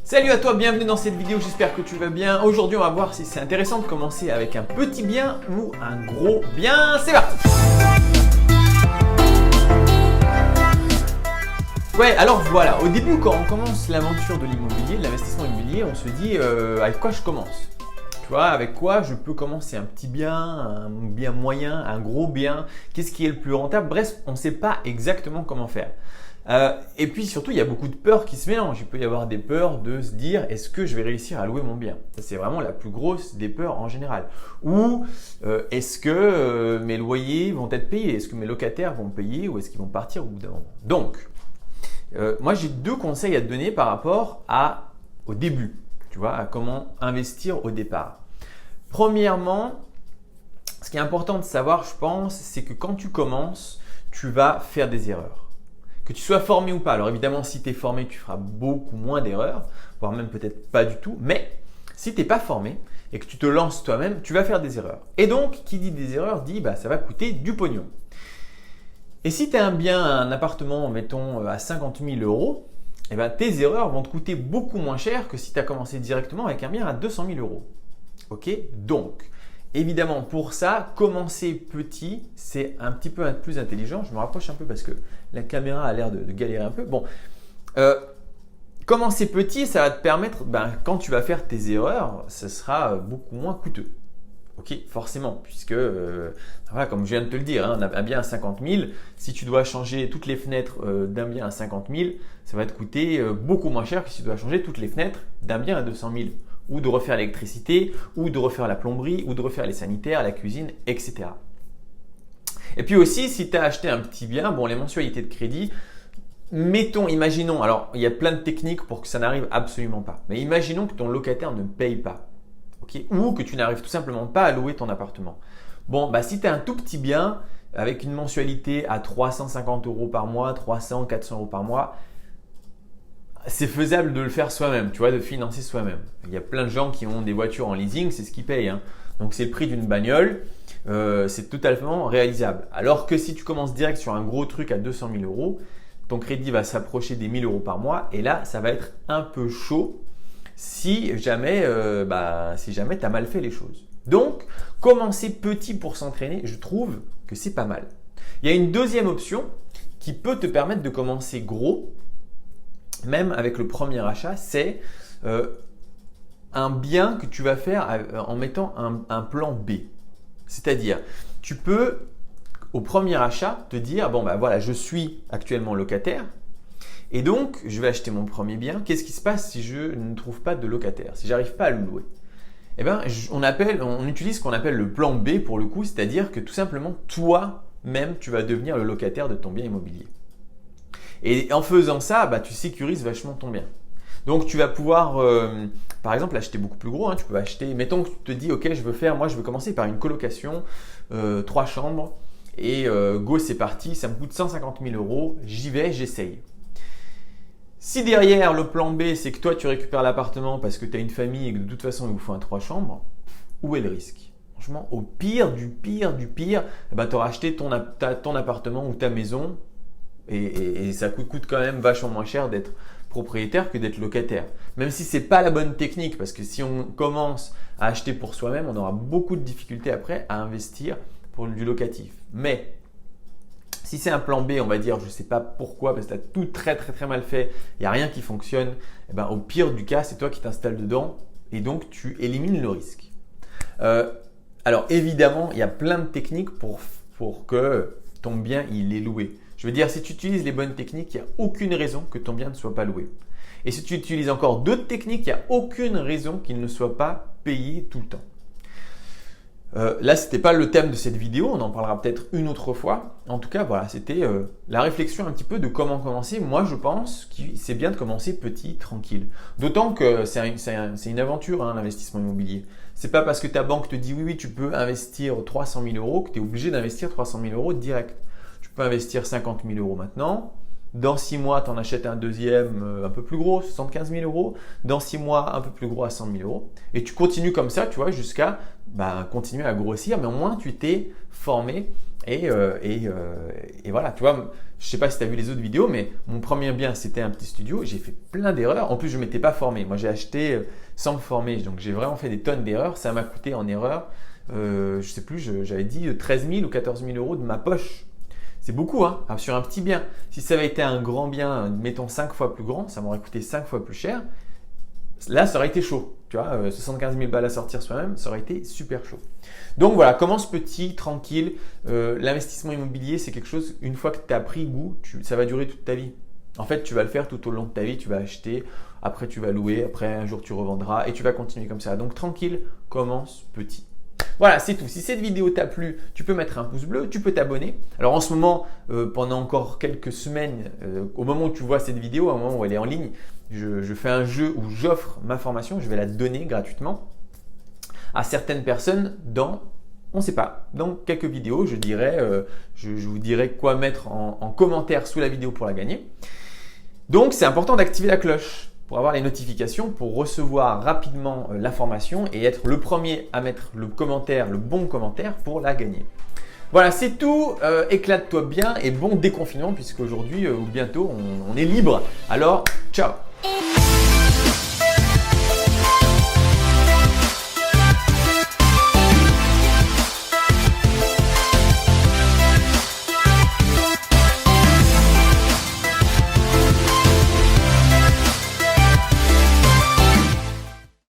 Salut à toi, bienvenue dans cette vidéo, j'espère que tu vas bien. Aujourd'hui on va voir si c'est intéressant de commencer avec un petit bien ou un gros bien. C'est parti! Ouais, alors voilà, au début quand on commence l'aventure de l'immobilier, de l'investissement immobilier, on se dit avec quoi je commence? Tu vois, avec quoi je peux commencer? Un petit bien, un bien moyen, un gros bien? Qu'est-ce qui est le plus rentable? Bref, on ne sait pas exactement comment faire. Et puis surtout, il y a beaucoup de peurs qui se mélangent. Il peut y avoir des peurs de se dire est-ce que je vais réussir à louer mon bien? Ça, c'est vraiment la plus grosse des peurs en général. Ou est-ce que mes loyers vont être payés? Est-ce que mes locataires vont payer ou est-ce qu'ils vont partir au bout d'un moment? Donc, moi j'ai deux conseils à te donner par rapport au début, tu vois, à comment investir au départ. Premièrement, ce qui est important de savoir, je pense, c'est que quand tu commences, tu vas faire des erreurs. Que tu sois formé ou pas. Alors évidemment, si tu es formé, tu feras beaucoup moins d'erreurs, voire même peut-être pas du tout. Mais si tu n'es pas formé et que tu te lances toi-même, tu vas faire des erreurs. Et donc, qui dit des erreurs dit ça va coûter du pognon. Et si tu as un appartement, mettons, à 50 000 euros, tes erreurs vont te coûter beaucoup moins cher que si tu as commencé directement avec un bien à 200 000 euros. Ok? Donc, évidemment, pour ça, commencer petit, c'est un petit peu plus intelligent. Je me rapproche un peu parce que la caméra a l'air de galérer un peu. Bon, commencer petit, ça va te permettre, quand tu vas faire tes erreurs, ce sera beaucoup moins coûteux. Ok, forcément, puisque, comme je viens de te le dire, un bien à 50 000, si tu dois changer toutes les fenêtres d'un bien à 50 000, ça va te coûter beaucoup moins cher que si tu dois changer toutes les fenêtres d'un bien à 200 000. Ou de refaire l'électricité, ou de refaire la plomberie, ou de refaire les sanitaires, la cuisine, etc. Et puis aussi, si tu as acheté un petit bien, les mensualités de crédit, imaginons, alors il y a plein de techniques pour que ça n'arrive absolument pas, mais imaginons que ton locataire ne paye pas, okay, ou que tu n'arrives tout simplement pas à louer ton appartement. Si tu as un tout petit bien avec une mensualité à 350 euros par mois, 300, 400 euros par mois, c'est faisable de le faire soi-même, tu vois, de financer soi-même. Il y a plein de gens qui ont des voitures en leasing, c'est ce qu'ils payent. Donc, c'est le prix d'une bagnole, c'est totalement réalisable. Alors que si tu commences direct sur un gros truc à 200 000 euros, ton crédit va s'approcher des 1 000 euros par mois et là, ça va être un peu chaud si jamais tu as mal fait les choses. Donc, commencer petit pour s'entraîner, je trouve que c'est pas mal. Il y a une deuxième option qui peut te permettre de commencer gros, même avec le premier achat, c'est un bien que tu vas faire en mettant un plan B. C'est-à-dire, tu peux au premier achat te dire, je suis actuellement locataire et donc je vais acheter mon premier bien. Qu'est-ce qui se passe si je ne trouve pas de locataire, si j'arrive pas à le louer? On utilise ce qu'on appelle le plan B pour le coup, c'est-à-dire que tout simplement, toi-même, tu vas devenir le locataire de ton bien immobilier. Et en faisant ça, tu sécurises vachement ton bien. Donc, tu vas pouvoir, par exemple, acheter beaucoup plus gros. Tu peux acheter, mettons que tu te dis, ok, je veux commencer par une colocation, 3 chambres. Et go, c'est parti, ça me coûte 150 000 euros. J'y vais, j'essaye. Si derrière, le plan B, c'est que toi, tu récupères l'appartement parce que tu as une famille et que de toute façon, il vous faut un 3 chambres, où est le risque? Franchement, au pire du pire, tu auras acheté ton appartement ou ta maison. Et ça coûte quand même vachement moins cher d'être propriétaire que d'être locataire. Même si ce n'est pas la bonne technique, parce que si on commence à acheter pour soi-même, on aura beaucoup de difficultés après à investir pour du locatif. Mais si c'est un plan B, on va dire, je ne sais pas pourquoi, parce que tu as tout très très très mal fait, il n'y a rien qui fonctionne, au pire du cas, c'est toi qui t'installes dedans et donc tu élimines le risque. Alors évidemment, il y a plein de techniques pour que ton bien il est loué. Je veux dire, si tu utilises les bonnes techniques, il n'y a aucune raison que ton bien ne soit pas loué. Et si tu utilises encore d'autres techniques, il n'y a aucune raison qu'il ne soit pas payé tout le temps. Là, ce n'était pas le thème de cette vidéo, on en parlera peut-être une autre fois. En tout cas, voilà, c'était la réflexion un petit peu de comment commencer. Moi, je pense que c'est bien de commencer petit, tranquille. D'autant que c'est une aventure, l'investissement immobilier. Ce n'est pas parce que ta banque te dit oui, tu peux investir 300 000 euros que tu es obligé d'investir 300 000 euros direct. Tu peux investir 50 000 euros maintenant, Dans 6 mois, tu en achètes un deuxième un peu plus gros, 75 000 euros. Dans 6 mois, un peu plus gros à 100 000 euros. Et tu continues comme ça, tu vois, jusqu'à continuer à grossir. Mais au moins, tu t'es formé. Et voilà, tu vois, je ne sais pas si tu as vu les autres vidéos, mais mon premier bien, c'était un petit studio. J'ai fait plein d'erreurs. En plus, je ne m'étais pas formé. Moi, j'ai acheté sans me former. Donc, j'ai vraiment fait des tonnes d'erreurs. Ça m'a coûté en erreur, je ne sais plus, j'avais dit 13 000 ou 14 000 euros de ma poche. C'est beaucoup, hein, sur un petit bien. Si ça avait été un grand bien, mettons 5 fois plus grand, ça m'aurait coûté 5 fois plus cher. Là, ça aurait été chaud. Tu vois, 75 000 balles à sortir soi-même, ça aurait été super chaud. Donc voilà, commence petit, tranquille. L'investissement immobilier, c'est quelque chose, une fois que tu as pris goût, ça va durer toute ta vie. En fait, tu vas le faire tout au long de ta vie, tu vas acheter, après tu vas louer, après un jour tu revendras et tu vas continuer comme ça. Donc tranquille, commence petit. Voilà, c'est tout. Si cette vidéo t'a plu, tu peux mettre un pouce bleu, tu peux t'abonner. Alors en ce moment, pendant encore quelques semaines, au moment où tu vois cette vidéo, au moment où elle est en ligne, je fais un jeu où j'offre ma formation, je vais la donner gratuitement à certaines personnes on ne sait pas, dans quelques vidéos, je vous dirai quoi mettre en commentaire sous la vidéo pour la gagner. Donc c'est important d'activer la cloche pour avoir les notifications, pour recevoir rapidement la formation et être le premier à mettre le bon commentaire pour la gagner. Voilà, c'est tout. Éclate-toi bien et bon déconfinement puisqu'aujourd'hui ou bientôt on est libre. Alors, ciao!